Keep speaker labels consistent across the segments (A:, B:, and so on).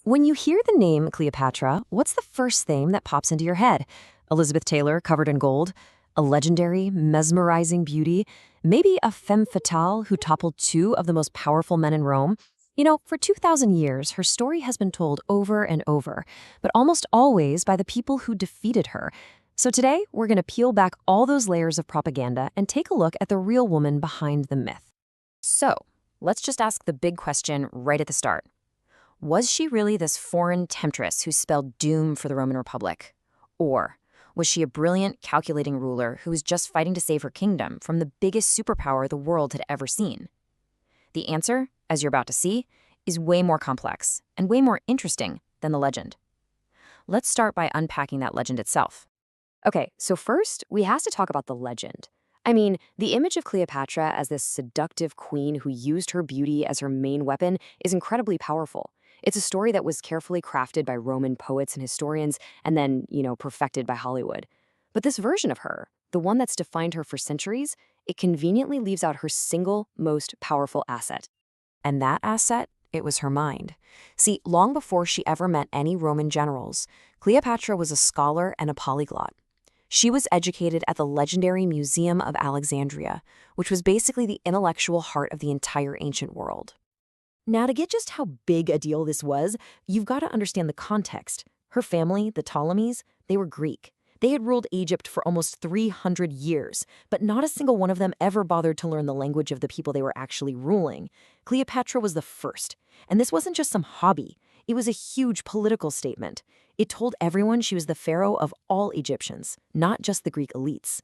A: When you hear the name Cleopatra, what's the first name that pops into your head? Elizabeth Taylor covered in gold? A legendary, mesmerizing beauty? Maybe a femme fatale who toppled two of the most powerful men in Rome? For 2,000 years, her story has been told over and over, but almost always by the people who defeated her. So today, we're going to peel back all those layers of propaganda and take a look at the real woman behind the myth. So, let's just ask the big question right at the start. Was she really this foreign temptress who spelled doom for the Roman Republic? Or was she a brilliant, calculating ruler who was just fighting to save her kingdom from the biggest superpower the world had ever seen? The answer, as you're about to see, is way more complex and way more interesting than the legend. Let's start by unpacking that legend itself. Okay, so first, we have to talk about the legend. I mean, the image of Cleopatra as this seductive queen who used her beauty as her main weapon is incredibly powerful. It's a story that was carefully crafted by Roman poets and historians and then, perfected by Hollywood. But this version of her, the one that's defined her for centuries, it conveniently leaves out her single most powerful asset. And that asset, it was her mind. See, long before she ever met any Roman generals, Cleopatra was a scholar and a polyglot. She was educated at the legendary Museum of Alexandria, which was basically the intellectual heart of the entire ancient world. Now, to get just how big a deal this was, you've got to understand the context. Her family, the Ptolemies, they were Greek. They had ruled Egypt for almost 300 years, but not a single one of them ever bothered to learn the language of the people they were actually ruling. Cleopatra was the first, and this wasn't just some hobby. It was a huge political statement. It told everyone she was the pharaoh of all Egyptians, not just the Greek elites.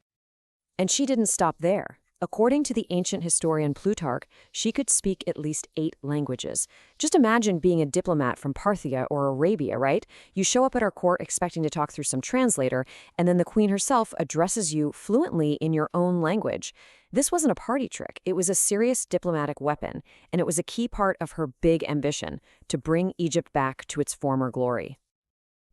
A: And she didn't stop there. According to the ancient historian Plutarch, she could speak at least 8 languages. Just imagine being a diplomat from Parthia or Arabia, right? You show up at our court expecting to talk through some translator, and then the queen herself addresses you fluently in your own language. This wasn't a party trick. It was a serious diplomatic weapon, and it was a key part of her big ambition to bring Egypt back to its former glory.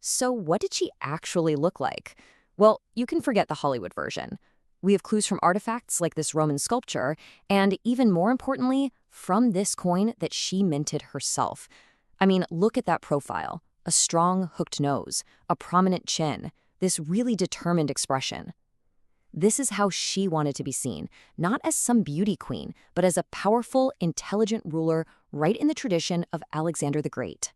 A: So what did she actually look like? Well, you can forget the Hollywood version. We have clues from artifacts like this Roman sculpture, and even more importantly, from this coin that she minted herself. I mean, look at that profile. A strong, hooked nose, a prominent chin, this really determined expression. This is how she wanted to be seen, not as some beauty queen, but as a powerful, intelligent ruler right in the tradition of Alexander the Great.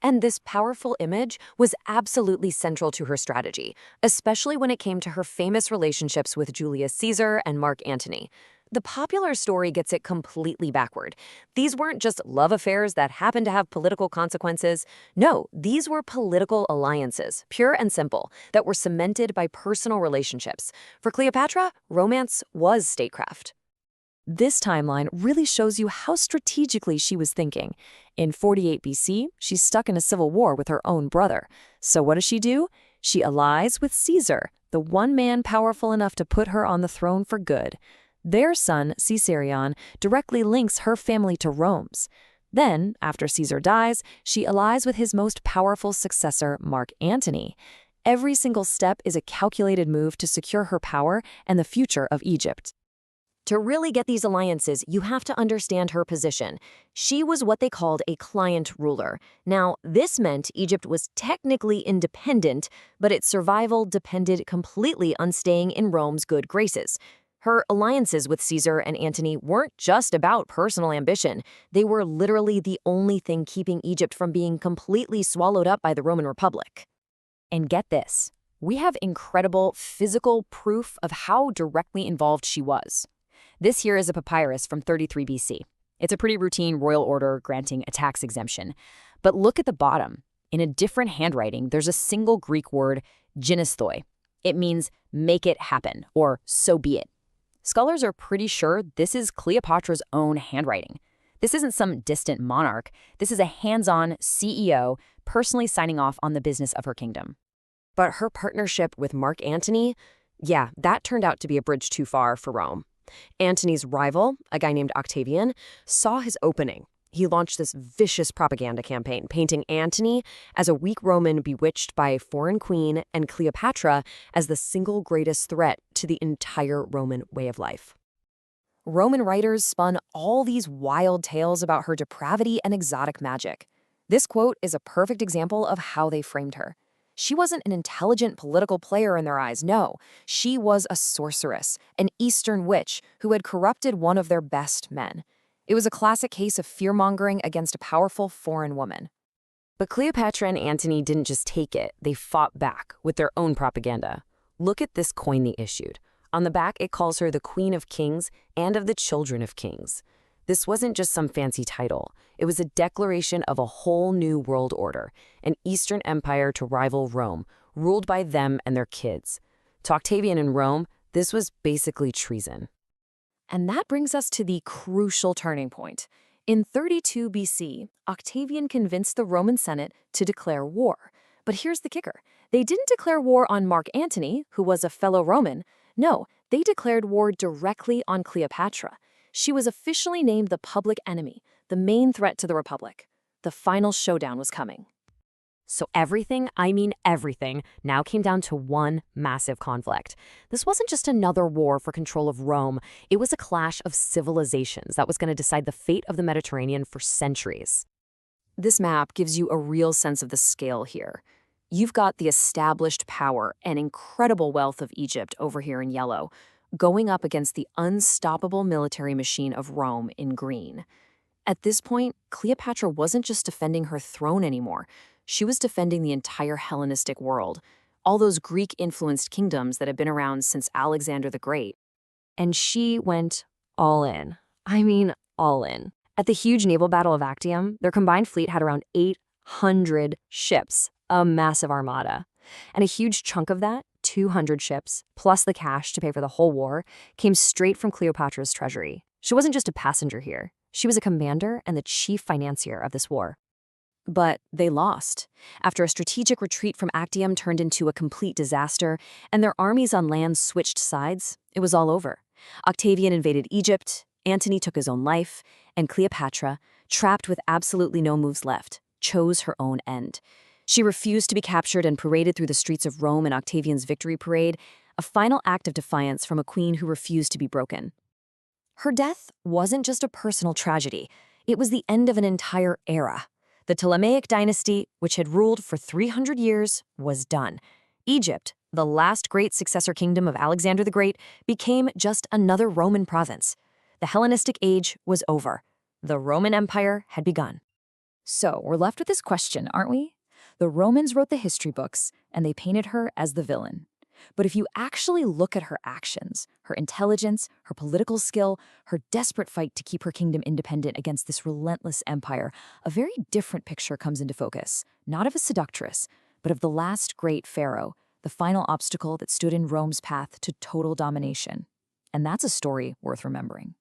A: And this powerful image was absolutely central to her strategy, especially when it came to her famous relationships with Julius Caesar and Mark Antony. The popular story gets it completely backward. These weren't just love affairs that happened to have political consequences. No, these were political alliances, pure and simple, that were cemented by personal relationships. For Cleopatra, romance was statecraft. This timeline really shows you how strategically she was thinking. In 48 BC, she's stuck in a civil war with her own brother. So what does she do? She allies with Caesar, the one man powerful enough to put her on the throne for good. Their son, Caesarion, directly links her family to Rome's. Then, after Caesar dies, she allies with his most powerful successor, Mark Antony. Every single step is a calculated move to secure her power and the future of Egypt. To really get these alliances, you have to understand her position. She was what they called a client ruler. Now, this meant Egypt was technically independent, but its survival depended completely on staying in Rome's good graces. Her alliances with Caesar and Antony weren't just about personal ambition. They were literally the only thing keeping Egypt from being completely swallowed up by the Roman Republic. And get this, we have incredible physical proof of how directly involved she was. This here is a papyrus from 33 BC. It's a pretty routine royal order granting a tax exemption. But look at the bottom. In a different handwriting, there's a single Greek word, ginnisthoi. It means make it happen, or so be it. Scholars are pretty sure this is Cleopatra's own handwriting. This isn't some distant monarch. This is a hands-on CEO personally signing off on the business of her kingdom. But her partnership with Mark Antony, that turned out to be a bridge too far for Rome. Antony's rival, a guy named Octavian, saw his opening. He launched this vicious propaganda campaign, painting Antony as a weak Roman bewitched by a foreign queen and Cleopatra as the single greatest threat to the entire Roman way of life. Roman writers spun all these wild tales about her depravity and exotic magic. This quote is a perfect example of how they framed her. She wasn't an intelligent political player in their eyes, no. She was a sorceress, an Eastern witch who had corrupted one of their best men. It was a classic case of fear-mongering against a powerful foreign woman. But Cleopatra and Antony didn't just take it, they fought back with their own propaganda. Look at this coin they issued. On the back, it calls her the Queen of Kings and of the Children of Kings. This wasn't just some fancy title. It was a declaration of a whole new world order, an Eastern empire to rival Rome, ruled by them and their kids. To Octavian in Rome, this was basically treason. And that brings us to the crucial turning point. In 32 BC, Octavian convinced the Roman Senate to declare war. But here's the kicker. They didn't declare war on Mark Antony, who was a fellow Roman. No, they declared war directly on Cleopatra. She was officially named the public enemy, the main threat to the Republic. The final showdown was coming. So everything, I mean everything, now came down to one massive conflict. This wasn't just another war for control of Rome. It was a clash of civilizations that was going to decide the fate of the Mediterranean for centuries. This map gives you a real sense of the scale here. You've got the established power and incredible wealth of Egypt over here in yellow, going up against the unstoppable military machine of Rome in green. At this point, Cleopatra wasn't just defending her throne anymore. She was defending the entire Hellenistic world, all those Greek-influenced kingdoms that had been around since Alexander the Great. And she went all in. I mean, all in. At the huge naval battle of Actium, their combined fleet had around 800 ships, a massive armada. And a huge chunk of that, 200 ships, plus the cash to pay for the whole war, came straight from Cleopatra's treasury. She wasn't just a passenger here. She was a commander and the chief financier of this war. But they lost. After a strategic retreat from Actium turned into a complete disaster, and their armies on land switched sides, it was all over. Octavian invaded Egypt, Antony took his own life, and Cleopatra, trapped with absolutely no moves left, chose her own end. She refused to be captured and paraded through the streets of Rome in Octavian's victory parade, a final act of defiance from a queen who refused to be broken. Her death wasn't just a personal tragedy. It was the end of an entire era. The Ptolemaic dynasty, which had ruled for 300 years, was done. Egypt, the last great successor kingdom of Alexander the Great, became just another Roman province. The Hellenistic age was over. The Roman Empire had begun.
B: So we're left with this question, aren't we? The Romans wrote the history books, and they painted her as the villain. But if you actually look at her actions, her intelligence, her political skill, her desperate fight to keep her kingdom independent against this relentless empire, a very different picture comes into focus, not of a seductress, but of the last great pharaoh, the final obstacle that stood in Rome's path to total domination. And that's a story worth remembering.